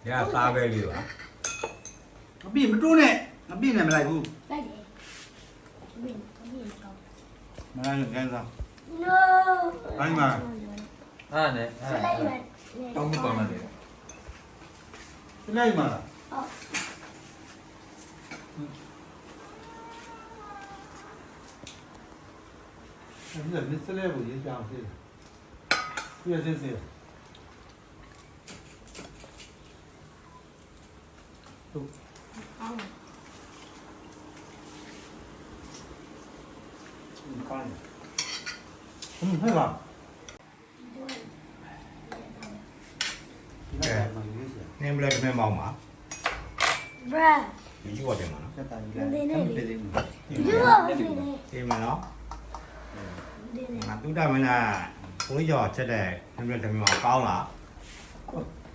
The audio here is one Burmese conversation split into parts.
ရစားပဲလေးပါ အပြည့်မတိုးနဲ့အပြည့်နဲ့မလိုက်ဘူး လိုက်တယ်ဘင်းကောင်း မလိုက်ရင်ကန်စား no အဲ့မှာ အားနဲ့ စလိုက်မယ် တောင်းမကောင်းလားလေ ဒီလိုက်မှာလား ဟုတ် ဒီကမစ္စလဲကိုရေးကြအောင်စေးပြည့်စင်းစေးတို့ အောင် ကောင်းဟဲ့လားဒီကမှာရေးစေး နင်းမလဲတစ်မဲမောင်းပါ bra ဒီယူရတယ်မနော် တက်တာကြီးလည်းပြည်သေးဘူး you are really ဒီမနော် really ငါတူတာမလားကိုကြီးကျော်ချက်တဲ့နင်းမလဲတစ်မဲမောင်းကောင်းလား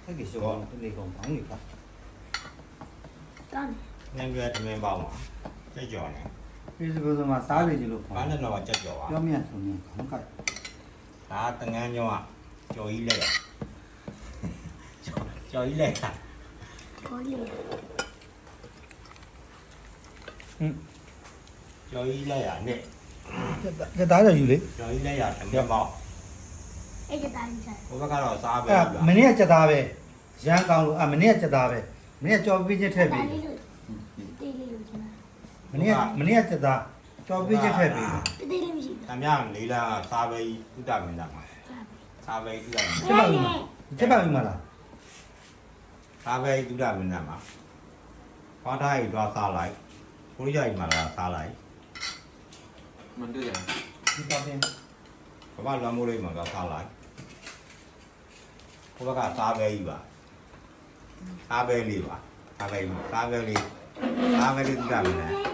အဲ့ဒီဆိုတော့ဒီကောင်ဘောင်းနေပါ done နင်းမလဲတစ်မဲမောင်းပါကြက်ကျော်နေ ပြည်စပစမှာစားနေကြလို့ ဘာနဲ့တော့ကြက်ကျော်ပါ ပြောမြတ်ဆိုရင်ခေါင်းက ဒါတငန်းညောကကျော်ကြီးလက်ရကျော်ကြီးလက်က Polly ကျော်ကြီးလက်ရနဲ့ တက်သားရယူလေ ကျော်ကြီးလက်ရတစ်မဲမောင်း အဲ့ဒါတိုင်းစား ဘုဘကတော့စားပဲ အဲ့မနေ့ကစက်သားပဲရမ်းကောင်းလို့မနေ့ကစက်သားပဲမနေ့ကကြော်ပြီးချက်ထည့်ပြီး တီးလေးလို့ကျန် မနေ့ကစက်သားကြော်ပြီးချက်ထည့်ပြီး တီးလေးမရှိ တမရလေးလာစားပဲဥဒမင်းသားမှာစားပဲဥဒမင်း ချက်ပါပြီချက်ပါပြီမလား စားပဲဥဒမင်းသားမှာဘာသာရေးတော့စားလိုက်ကိုရီးယားကြီးမှာလာစားလိုက် မန်တွေ့ရ ဒီပါတင် ဘာလွမ်းမိုးလေးမှာတော့စားလိုက်ဘုဘကစားပဲကြီးပါစားပဲလေးပါစားပဲလေးဥဒမင်းသား